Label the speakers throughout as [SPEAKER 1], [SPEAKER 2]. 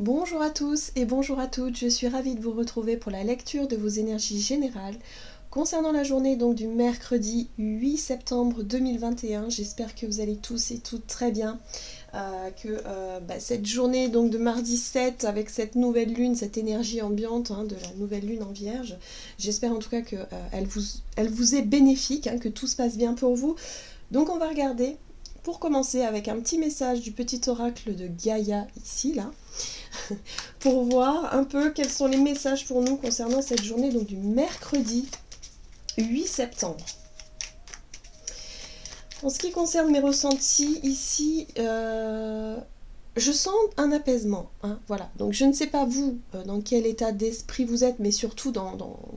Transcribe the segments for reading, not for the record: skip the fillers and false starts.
[SPEAKER 1] Bonjour à tous et bonjour à toutes, je suis ravie de vous retrouver pour la lecture de vos énergies générales concernant la journée donc du mercredi 8 septembre 2021. J'espère que vous allez tous et toutes très bien, cette journée donc de mardi 7 avec cette nouvelle lune, cette énergie ambiante de la nouvelle lune en Vierge, j'espère en tout cas qu'elle elle vous est bénéfique, que tout se passe bien pour vous. Donc on va regarder pour commencer avec un petit message du petit oracle de Gaïa ici là. Pour voir un peu quels sont les messages pour nous concernant cette journée donc du mercredi 8 septembre. En ce qui concerne mes ressentis ici, je sens un apaisement. Voilà. Donc je ne sais pas vous dans quel état d'esprit vous êtes, mais surtout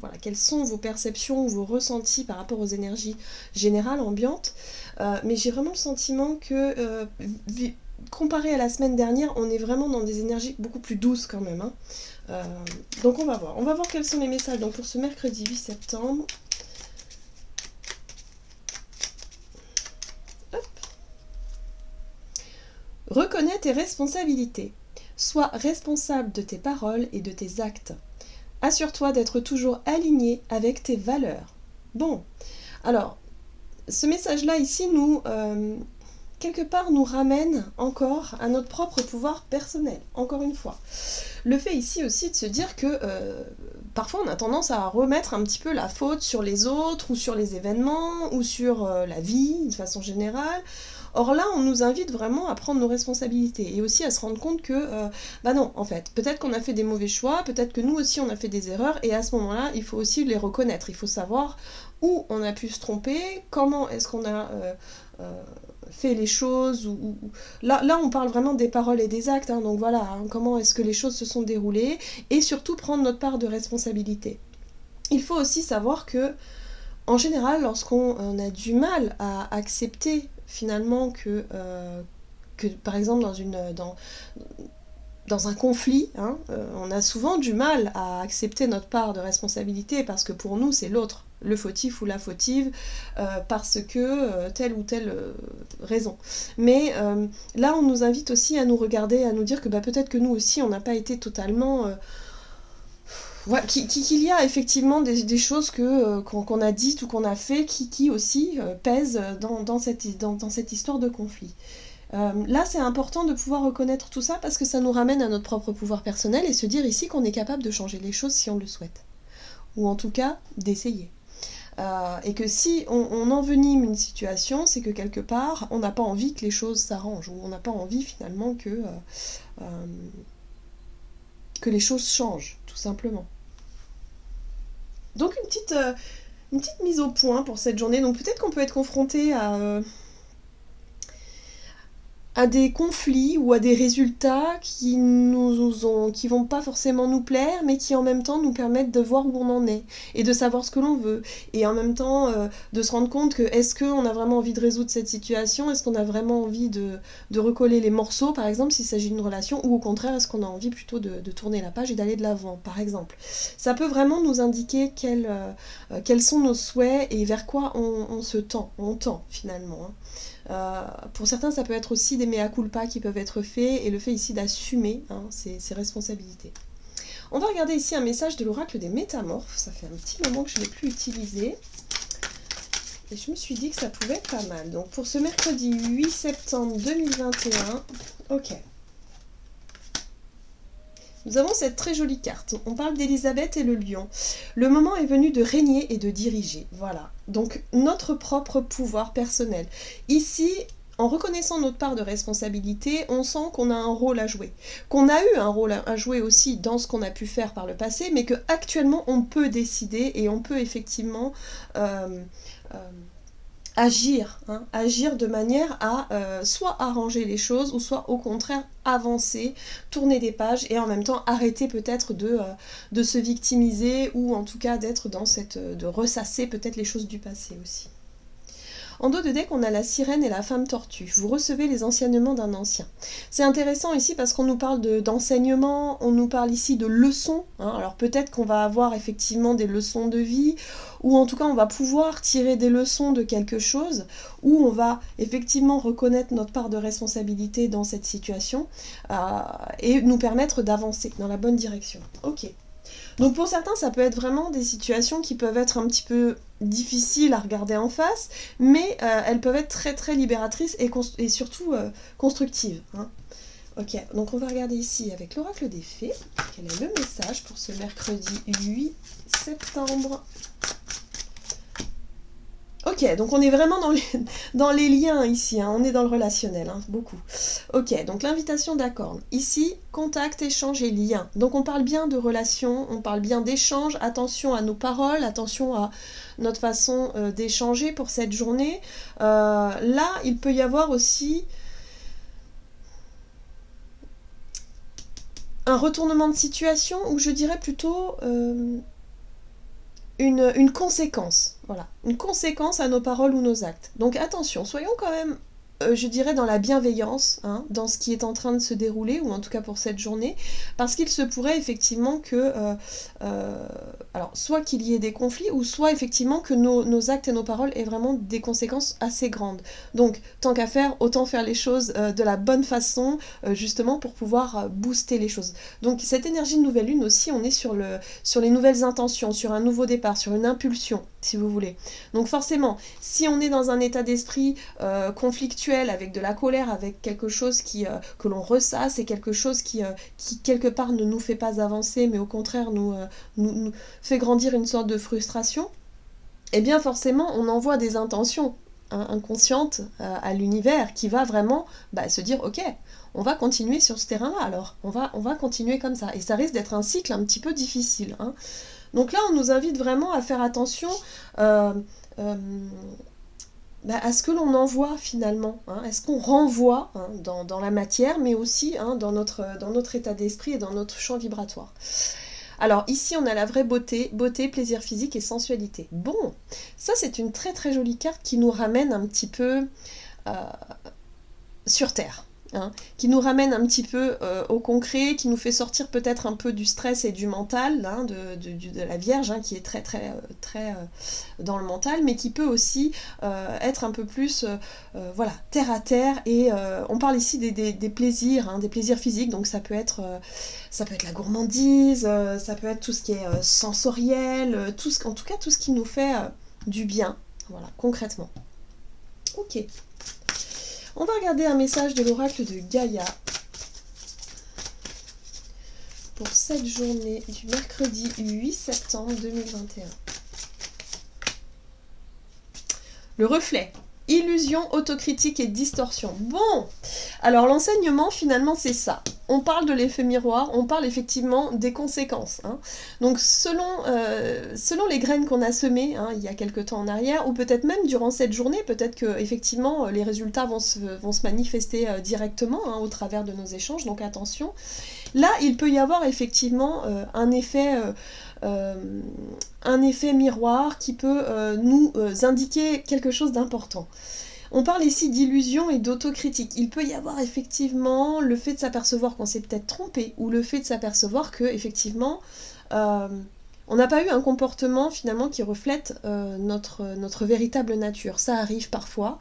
[SPEAKER 1] voilà, quelles sont vos perceptions, vos ressentis par rapport aux énergies générales ambiantes. Mais j'ai vraiment le sentiment que comparé à la semaine dernière, on est vraiment dans des énergies beaucoup plus douces quand même. Donc on va voir. On va voir quels sont les messages donc, pour ce mercredi 8 septembre. Hop. Reconnais tes responsabilités. Sois responsable de tes paroles et de tes actes. Assure-toi d'être toujours aligné avec tes valeurs. Bon, alors, ce message-là ici quelque part nous ramène encore à notre propre pouvoir personnel, encore une fois. Le fait ici aussi de se dire que parfois on a tendance à remettre un petit peu la faute sur les autres ou sur les événements ou sur la vie de façon générale. Or là, on nous invite vraiment à prendre nos responsabilités et aussi à se rendre compte que, non, en fait, peut-être qu'on a fait des mauvais choix, peut-être que nous aussi on a fait des erreurs et à ce moment-là, il faut aussi les reconnaître. Il faut savoir où on a pu se tromper, comment est-ce qu'on a fait les choses. Là, on parle vraiment des paroles et des actes, donc voilà, comment est-ce que les choses se sont déroulées et surtout prendre notre part de responsabilité. Il faut aussi savoir que, en général, lorsqu'on a du mal à accepter finalement que par exemple dans un conflit, on a souvent du mal à accepter notre part de responsabilité parce que pour nous c'est l'autre, le fautif ou la fautive, parce que telle ou telle raison. Mais là on nous invite aussi à nous regarder, à nous dire que peut-être que nous aussi on n'a pas été totalement... qu'il y a effectivement des choses qu'on a dites ou qu'on a fait qui aussi pèsent dans cette histoire de conflit. Là, c'est important de pouvoir reconnaître tout ça parce que ça nous ramène à notre propre pouvoir personnel et se dire ici qu'on est capable de changer les choses si on le souhaite. Ou en tout cas, d'essayer. Et que si on envenime une situation, c'est que quelque part, on n'a pas envie que les choses s'arrangent ou on n'a pas envie finalement que les choses changent, tout simplement. Donc une petite mise au point pour cette journée. Donc peut-être qu'on peut être confronté à des conflits ou à des résultats qui vont pas forcément nous plaire, mais qui en même temps nous permettent de voir où on en est et de savoir ce que l'on veut. Et en même temps de se rendre compte que est-ce qu'on a vraiment envie de résoudre cette situation, est-ce qu'on a vraiment envie de recoller les morceaux, par exemple, s'il s'agit d'une relation, ou au contraire, est-ce qu'on a envie plutôt de tourner la page et d'aller de l'avant, par exemple. Ça peut vraiment nous indiquer quels sont nos souhaits et vers quoi on tend finalement. Pour certains, ça peut être aussi des mea culpa qui peuvent être faits et le fait ici d'assumer ses responsabilités. On va regarder ici un message de l'oracle des métamorphes. Ça fait un petit moment que je ne l'ai plus utilisé. Et je me suis dit que ça pouvait être pas mal. Donc pour ce mercredi 8 septembre 2021, ok. Nous avons cette très jolie carte. On parle d'Élisabeth et le lion. Le moment est venu de régner et de diriger. Voilà. Donc notre propre pouvoir personnel. Ici, en reconnaissant notre part de responsabilité, on sent qu'on a un rôle à jouer. Qu'on a eu un rôle à jouer aussi dans ce qu'on a pu faire par le passé, mais qu'actuellement on peut décider et on peut effectivement... agir de manière à soit arranger les choses ou soit au contraire avancer, tourner des pages et en même temps arrêter peut-être de se victimiser ou en tout cas d'être dans de ressasser peut-être les choses du passé aussi. En dos de deck, on a la sirène et la femme tortue. Vous recevez les enseignements d'un ancien. C'est intéressant ici parce qu'on nous parle d'enseignement, on nous parle ici de leçons. Alors peut-être qu'on va avoir effectivement des leçons de vie, ou en tout cas on va pouvoir tirer des leçons de quelque chose, où on va effectivement reconnaître notre part de responsabilité dans cette situation, et nous permettre d'avancer dans la bonne direction. Ok. Donc pour certains, ça peut être vraiment des situations qui peuvent être un petit peu difficiles à regarder en face, mais elles peuvent être très très libératrices et surtout constructives. Ok, donc on va regarder ici avec l'oracle des fées, quel est le message pour ce mercredi 8 septembre. Ok, donc on est vraiment dans les liens ici, on est dans le relationnel, beaucoup. Ok, donc l'invitation d'accord. Ici, contact, échange et lien. Donc on parle bien de relation, on parle bien d'échange, attention à nos paroles, attention à notre façon d'échanger pour cette journée. Là, il peut y avoir aussi un retournement de situation, ou je dirais plutôt... une conséquence, voilà, une conséquence à nos paroles ou nos actes. Donc attention, soyons quand même, je dirais, dans la bienveillance, dans ce qui est en train de se dérouler, ou en tout cas pour cette journée, parce qu'il se pourrait effectivement que, alors, soit qu'il y ait des conflits, ou soit effectivement que nos actes et nos paroles aient vraiment des conséquences assez grandes. Donc, tant qu'à faire, autant faire les choses de la bonne façon, justement pour pouvoir booster les choses. Donc, cette énergie de nouvelle lune aussi, on est sur les nouvelles intentions, sur un nouveau départ, sur une impulsion, si vous voulez. Donc forcément, si on est dans un état d'esprit conflictuel, avec de la colère, avec quelque chose que l'on ressasse, et quelque chose qui quelque part ne nous fait pas avancer, mais au contraire nous fait grandir une sorte de frustration, eh bien forcément on envoie des intentions inconscientes à l'univers qui va vraiment se dire ok, on va continuer sur ce terrain-là alors, on va continuer comme ça. Et ça risque d'être un cycle un petit peu difficile. Donc là, on nous invite vraiment à faire attention à ce que l'on envoie finalement. Est-ce qu'on renvoie dans la matière, mais aussi dans notre état d'esprit et dans notre champ vibratoire. Alors ici, on a la vraie beauté, plaisir physique et sensualité. Bon, ça c'est une très très jolie carte qui nous ramène un petit peu sur Terre. Qui nous ramène un petit peu au concret, qui nous fait sortir peut-être un peu du stress et du mental, de la Vierge, qui est très très très dans le mental, mais qui peut aussi être un peu plus terre à terre. Et on parle ici des plaisirs, des plaisirs physiques, donc ça peut être la gourmandise, ça peut être tout ce qui est sensoriel, en tout cas tout ce qui nous fait du bien, voilà, concrètement. Ok. On va regarder un message de l'oracle de Gaïa pour cette journée du mercredi 8 septembre 2021. Le reflet. Illusion, autocritique et distorsion. Bon, alors l'enseignement finalement c'est ça. On parle de l'effet miroir, on parle effectivement des conséquences. Donc selon les graines qu'on a semées il y a quelque temps en arrière, ou peut-être même durant cette journée, peut-être que effectivement les résultats vont se manifester directement au travers de nos échanges, donc attention. Là, il peut y avoir effectivement un effet miroir qui peut nous indiquer quelque chose d'important. On parle ici d'illusion et d'autocritique. Il peut y avoir effectivement le fait de s'apercevoir qu'on s'est peut-être trompé, ou le fait de s'apercevoir que effectivement on n'a pas eu un comportement finalement qui reflète notre véritable nature. Ça arrive parfois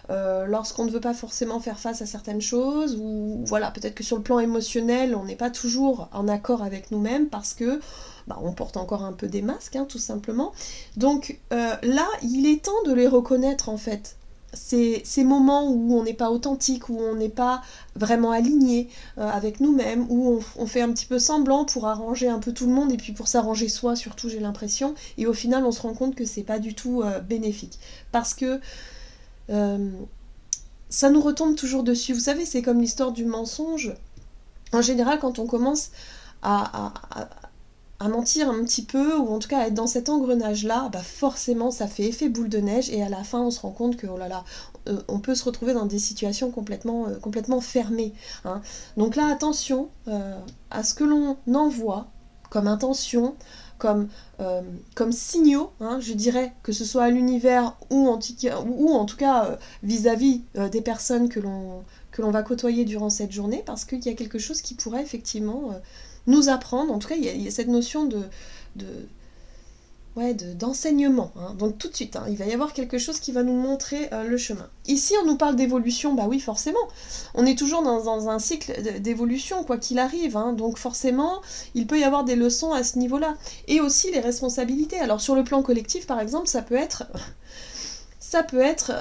[SPEAKER 1] lorsqu'on ne veut pas forcément faire face à certaines choses, ou voilà, peut-être que sur le plan émotionnel on n'est pas toujours en accord avec nous-mêmes parce que on porte encore un peu des masques, tout simplement. Donc là, il est temps de les reconnaître en fait. Ces moments où on n'est pas authentique, où on n'est pas vraiment aligné avec nous-mêmes, où on fait un petit peu semblant pour arranger un peu tout le monde, et puis pour s'arranger soi surtout, j'ai l'impression, et au final on se rend compte que c'est pas du tout bénéfique. Parce que ça nous retombe toujours dessus. Vous savez, c'est comme l'histoire du mensonge. En général, quand on commence à mentir un petit peu, ou en tout cas à être dans cet engrenage-là, forcément ça fait effet boule de neige, et à la fin on se rend compte que, oh là là, on peut se retrouver dans des situations complètement fermées. Donc là, attention à ce que l'on envoie comme intention, comme signaux, hein, je dirais, que ce soit à l'univers ou en tout cas vis-à-vis des personnes que l'on va côtoyer durant cette journée, parce qu'il y a quelque chose qui pourrait effectivement nous apprendre. En tout cas, il y a cette notion d'enseignement. Hein. Donc tout de suite, hein, il va y avoir quelque chose qui va nous montrer le chemin. Ici, on nous parle d'évolution, bah oui, forcément. On est toujours dans un cycle d'évolution, quoi qu'il arrive. Hein. Donc forcément, il peut y avoir des leçons à ce niveau-là. Et aussi les responsabilités. Alors sur le plan collectif, par exemple, ça peut être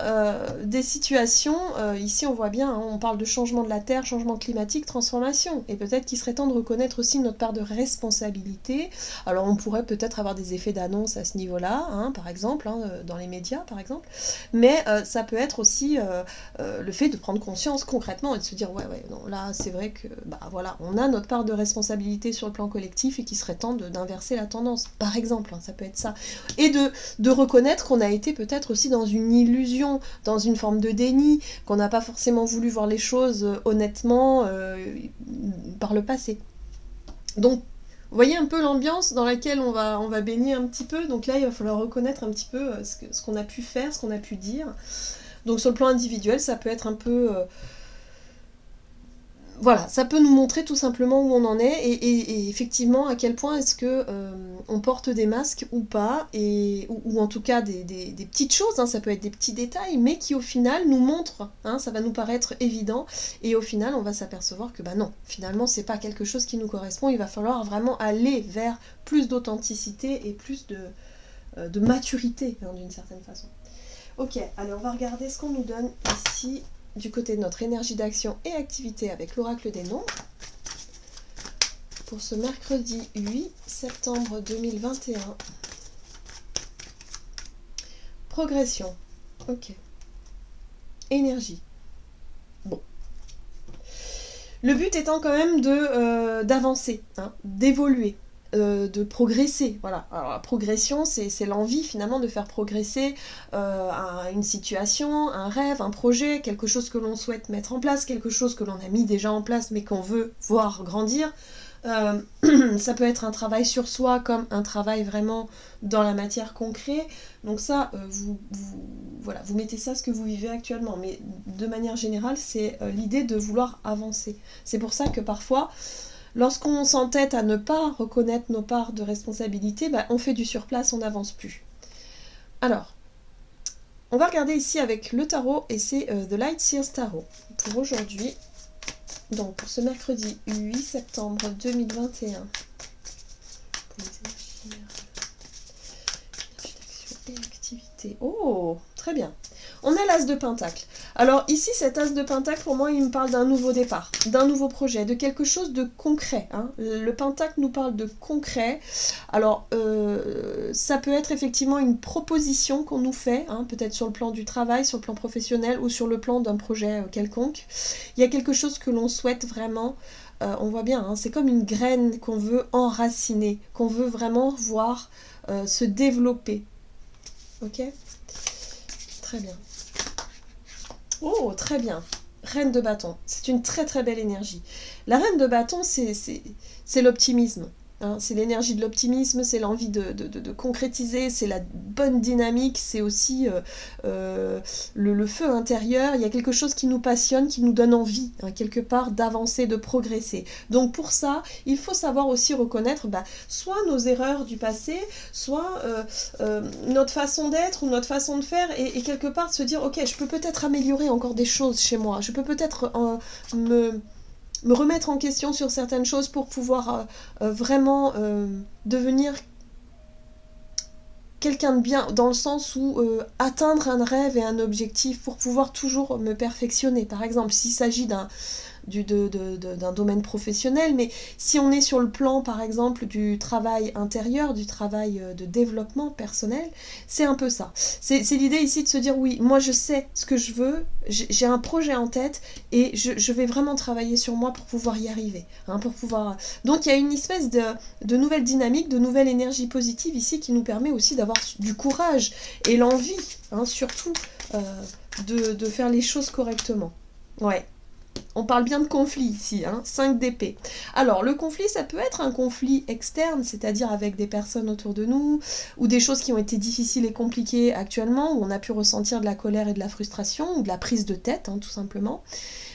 [SPEAKER 1] des situations, ici on voit bien, hein, on parle de changement de la Terre, changement climatique, transformation, et peut-être qu'il serait temps de reconnaître aussi notre part de responsabilité. Alors on pourrait peut-être avoir des effets d'annonce à ce niveau-là, hein, par exemple, hein, dans les médias par exemple, mais ça peut être aussi le fait de prendre conscience concrètement et de se dire ouais, non, là c'est vrai que bah voilà, on a notre part de responsabilité sur le plan collectif et qu'il serait temps d'inverser la tendance, par exemple, hein, ça peut être ça. Et de reconnaître qu'on a été peut-être aussi dans une illusion, dans une forme de déni, qu'on n'a pas forcément voulu voir les choses honnêtement par le passé. Donc, vous voyez un peu l'ambiance dans laquelle on va baigner un petit peu. Donc là, il va falloir reconnaître un petit peu ce qu'on a pu faire, ce qu'on a pu dire. Donc sur le plan individuel, ça peut être un peu... voilà, ça peut nous montrer tout simplement où on en est et effectivement à quel point est-ce que on porte des masques ou pas, ou en tout cas des petites choses, hein, ça peut être des petits détails, mais qui au final nous montrent, hein, ça va nous paraître évident, et au final on va s'apercevoir que bah non, finalement c'est pas quelque chose qui nous correspond, il va falloir vraiment aller vers plus d'authenticité et plus de maturité, hein, d'une certaine façon. Ok, allez, on va regarder ce qu'on nous donne ici du côté de notre énergie d'action et activité avec l'oracle des nombres pour ce mercredi 8 septembre 2021. Progression. Ok. Énergie. Bon. Le but étant quand même d'avancer, hein, d'évoluer. De progresser, voilà. Alors la progression, c'est l'envie finalement de faire progresser une situation, un rêve, un projet, quelque chose que l'on souhaite mettre en place, quelque chose que l'on a mis déjà en place mais qu'on veut voir grandir. Ça peut être un travail sur soi comme un travail vraiment dans la matière concrète. Donc ça, voilà, vous mettez ça ce que vous vivez actuellement, mais de manière générale, c'est l'idée de vouloir avancer. C'est pour ça que parfois, lorsqu'on s'entête à ne pas reconnaître nos parts de responsabilité, bah, on fait du surplace, on n'avance plus. Alors, on va regarder ici avec le tarot, et c'est The Light Seers Tarot pour aujourd'hui. Donc, pour ce mercredi 8 septembre 2021. Pour les énergies d'action et activité. Oh, très bien. On a l'as de pentacle. Alors ici, cet as de pentacle, pour moi, il me parle d'un nouveau départ, d'un nouveau projet, de quelque chose de concret. Hein. Le pentacle nous parle de concret. Alors, ça peut être effectivement une proposition qu'on nous fait, hein, peut-être sur le plan du travail, sur le plan professionnel ou sur le plan d'un projet quelconque. Il y a quelque chose que l'on souhaite vraiment. On voit bien, hein, c'est comme une graine qu'on veut enraciner, qu'on veut vraiment voir se développer. Ok ? Très bien. Oh, très bien. Reine de bâton. C'est une très très belle énergie. La reine de bâton, c'est l'optimisme. Hein, c'est l'énergie de l'optimisme, c'est l'envie de concrétiser, c'est la bonne dynamique, c'est aussi le feu intérieur. Il y a quelque chose qui nous passionne, qui nous donne envie, hein, quelque part, d'avancer, de progresser. Donc pour ça, il faut savoir aussi reconnaître soit nos erreurs du passé, soit notre façon d'être ou notre façon de faire, et quelque part se dire, ok, je peux peut-être améliorer encore des choses chez moi, je peux peut-être me remettre en question sur certaines choses pour pouvoir vraiment devenir quelqu'un de bien, dans le sens où atteindre un rêve et un objectif pour pouvoir toujours me perfectionner. Par exemple, s'il s'agit d'un domaine professionnel, mais si on est sur le plan, par exemple, du travail intérieur, du travail de développement personnel, c'est un peu ça. C'est l'idée ici de se dire, oui, moi je sais ce que je veux, j'ai un projet en tête, et je vais vraiment travailler sur moi pour pouvoir y arriver. Hein, pour pouvoir... Donc il y a une espèce de nouvelle dynamique, de nouvelle énergie positive ici qui nous permet aussi d'avoir du courage et l'envie, hein, surtout, de faire les choses correctement. Ouais. On parle bien de conflit ici, 5 d'épée. Alors, le conflit, ça peut être un conflit externe, c'est-à-dire avec des personnes autour de nous, ou des choses qui ont été difficiles et compliquées actuellement, où on a pu ressentir de la colère et de la frustration, ou de la prise de tête, tout simplement.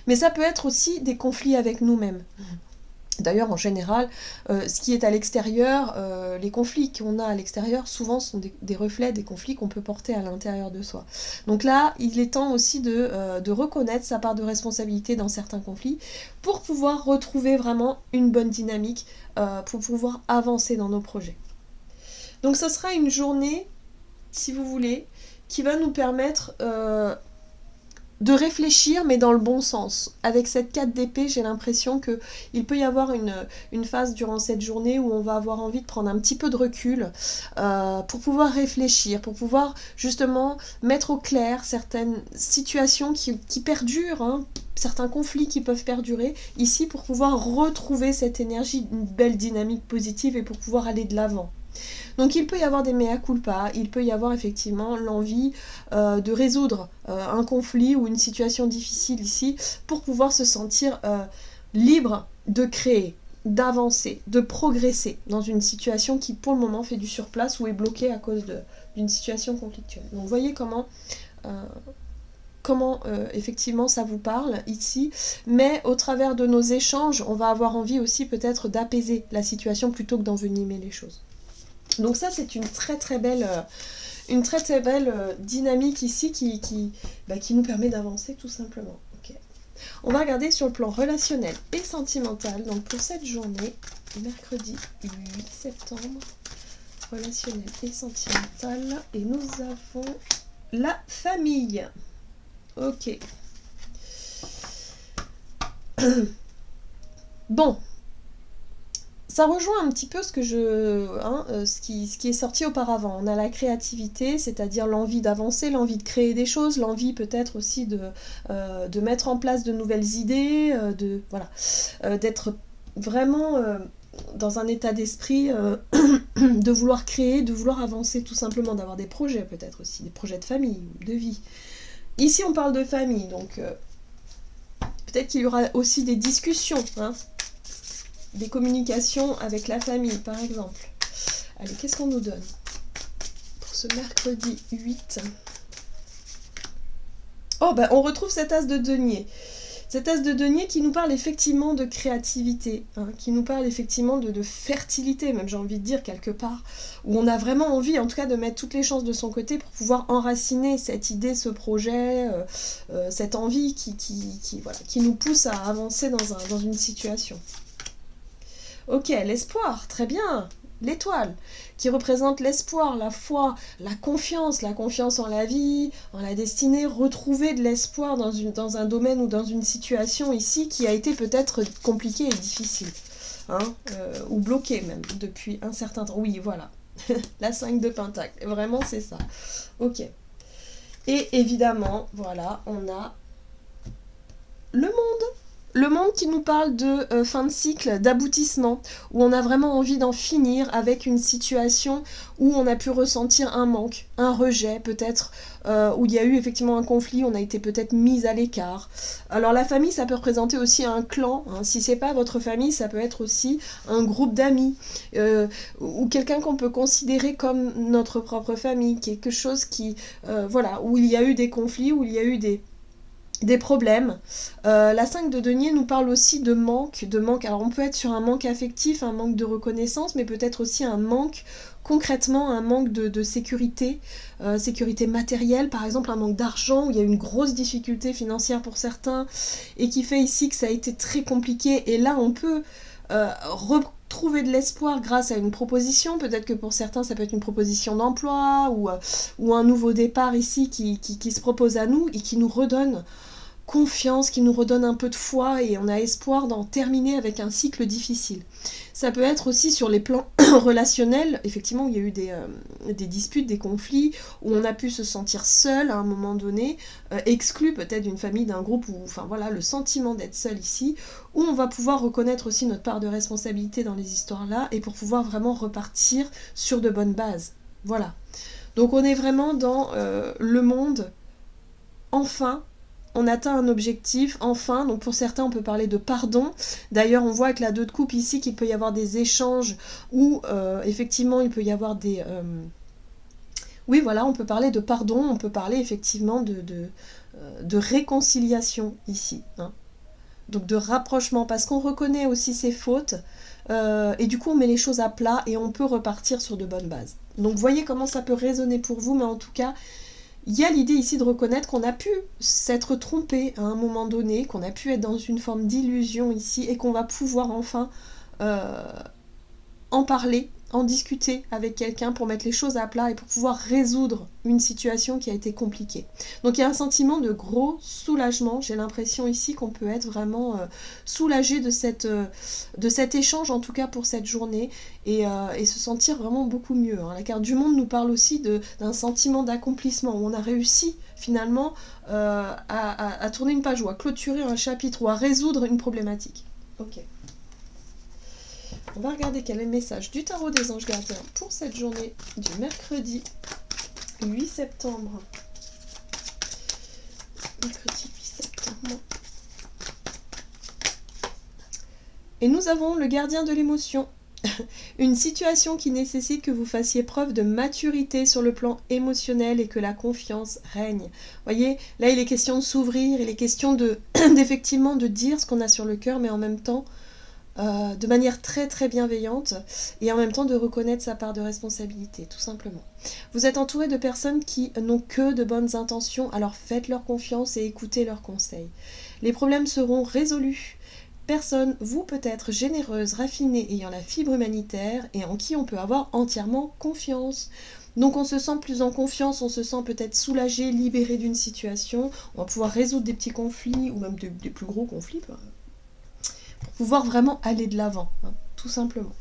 [SPEAKER 1] Mais ça peut être aussi des conflits avec nous-mêmes. D'ailleurs, en général, ce qui est à l'extérieur, les conflits qu'on a à l'extérieur, souvent sont des reflets des conflits qu'on peut porter à l'intérieur de soi. Donc là, il est temps aussi de reconnaître sa part de responsabilité dans certains conflits pour pouvoir retrouver vraiment une bonne dynamique, pour pouvoir avancer dans nos projets. Donc ce sera une journée, si vous voulez, qui va nous permettre de réfléchir, mais dans le bon sens. Avec cette 4 d'épée, j'ai l'impression qu'il peut y avoir une phase durant cette journée où on va avoir envie de prendre un petit peu de recul pour pouvoir réfléchir, pour pouvoir justement mettre au clair certaines situations qui perdurent, certains conflits qui peuvent perdurer, ici pour pouvoir retrouver cette énergie, une belle dynamique positive et pour pouvoir aller de l'avant. Donc il peut y avoir des mea culpa, il peut y avoir effectivement l'envie de résoudre un conflit ou une situation difficile ici pour pouvoir se sentir libre de créer, d'avancer, de progresser dans une situation qui pour le moment fait du surplace ou est bloquée à cause d'une situation conflictuelle. Donc vous voyez comment effectivement ça vous parle ici, mais au travers de nos échanges, on va avoir envie aussi peut-être d'apaiser la situation plutôt que d'envenimer les choses. Donc ça, c'est une très très belle dynamique ici qui nous permet d'avancer tout simplement. Okay. On va regarder sur le plan relationnel et sentimental. Donc pour cette journée, mercredi 8 septembre, relationnel et sentimental. Et nous avons la famille. Ok. Bon. Ça rejoint un petit peu ce qui est sorti auparavant. On a la créativité, c'est-à-dire l'envie d'avancer, l'envie de créer des choses, l'envie peut-être aussi de mettre en place de nouvelles idées, d'être vraiment dans un état d'esprit de vouloir créer, de vouloir avancer tout simplement, d'avoir des projets peut-être aussi, des projets de famille, de vie. Ici on parle de famille, donc peut-être qu'il y aura aussi des discussions, des communications avec la famille, par exemple. Allez, qu'est-ce qu'on nous donne pour ce mercredi 8 ? Oh, on retrouve cet as de denier. Cet as de denier qui nous parle effectivement de créativité, qui nous parle effectivement de fertilité, même j'ai envie de dire quelque part, où on a vraiment envie, en tout cas, de mettre toutes les chances de son côté pour pouvoir enraciner cette idée, ce projet, cette envie qui nous pousse à avancer dans une situation. Ok, l'espoir, très bien. L'étoile, qui représente l'espoir, la foi, la confiance en la vie, en la destinée, retrouver de l'espoir dans un domaine ou dans une situation ici qui a été peut-être compliquée et difficile, ou bloquée même depuis un certain temps. Oui, voilà, la 5 de Pentacle, vraiment c'est ça. Ok. Et évidemment, voilà, on a le monde. Le monde qui nous parle de fin de cycle, d'aboutissement, où on a vraiment envie d'en finir avec une situation où on a pu ressentir un manque, un rejet peut-être, où il y a eu effectivement un conflit, on a été peut-être mis à l'écart. Alors la famille, ça peut représenter aussi un clan, si c'est pas votre famille, ça peut être aussi un groupe d'amis, ou quelqu'un qu'on peut considérer comme notre propre famille, quelque chose où il y a eu des conflits, où il y a eu des problèmes. La 5 de denier nous parle aussi de manque. Alors on peut être sur un manque affectif, un manque de reconnaissance, mais peut-être aussi un manque, concrètement, un manque de sécurité, sécurité matérielle, par exemple un manque d'argent, où il y a une grosse difficulté financière pour certains, et qui fait ici que ça a été très compliqué. Et là, on peut retrouver de l'espoir grâce à une proposition. Peut-être que pour certains, ça peut être une proposition d'emploi, ou un nouveau départ ici qui se propose à nous, et qui nous redonne confiance, qui nous redonne un peu de foi, et on a espoir d'en terminer avec un cycle difficile. Ça peut être aussi sur les plans relationnels, effectivement, où il y a eu des disputes, des conflits, où on a pu se sentir seul à un moment donné, exclu peut-être d'une famille, d'un groupe, le sentiment d'être seul ici, où on va pouvoir reconnaître aussi notre part de responsabilité dans les histoires-là, et pour pouvoir vraiment repartir sur de bonnes bases. Voilà. Donc on est vraiment dans le monde, enfin, on atteint un objectif, enfin, donc pour certains on peut parler de pardon. D'ailleurs on voit avec la 2 de coupe ici qu'il peut y avoir des échanges où effectivement il peut y avoir des... Oui voilà, on peut parler de pardon, on peut parler effectivement de réconciliation ici, hein. Donc de rapprochement, parce qu'on reconnaît aussi ses fautes, et du coup on met les choses à plat et on peut repartir sur de bonnes bases. Donc voyez comment ça peut résonner pour vous, mais en tout cas, il y a l'idée ici de reconnaître qu'on a pu s'être trompé à un moment donné, qu'on a pu être dans une forme d'illusion ici, et qu'on va pouvoir enfin en parler, en discuter avec quelqu'un pour mettre les choses à plat et pour pouvoir résoudre une situation qui a été compliquée. Donc il y a un sentiment de gros soulagement, j'ai l'impression ici qu'on peut être vraiment soulagé de cet échange, en tout cas pour cette journée, et se sentir vraiment beaucoup mieux, hein. La carte du monde nous parle aussi d'un sentiment d'accomplissement, où on a réussi finalement à tourner une page, ou à clôturer un chapitre, ou à résoudre une problématique. Ok. On va regarder quel est le message du tarot des anges gardiens pour cette journée du mercredi 8 septembre. Mercredi 8 septembre. Et nous avons le gardien de l'émotion. Une situation qui nécessite que vous fassiez preuve de maturité sur le plan émotionnel et que la confiance règne. Vous voyez, là il est question de s'ouvrir, il est question d'effectivement de dire ce qu'on a sur le cœur, mais en même temps de manière très très bienveillante, et en même temps de reconnaître sa part de responsabilité, tout simplement. Vous êtes entouré de personnes qui n'ont que de bonnes intentions, alors faites-leur confiance et écoutez leurs conseils. Les problèmes seront résolus. Personne, vous peut être généreuse, raffinée, ayant la fibre humanitaire et en qui on peut avoir entièrement confiance. Donc on se sent plus en confiance, on se sent peut-être soulagé, libéré d'une situation, on va pouvoir résoudre des petits conflits ou même des plus gros conflits, pour pouvoir vraiment aller de l'avant, hein, tout simplement.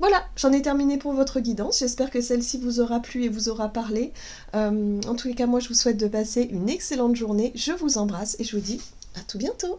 [SPEAKER 1] Voilà, j'en ai terminé pour votre guidance. J'espère que celle-ci vous aura plu et vous aura parlé. En tous les cas, moi, je vous souhaite de passer une excellente journée. Je vous embrasse et je vous dis à tout bientôt.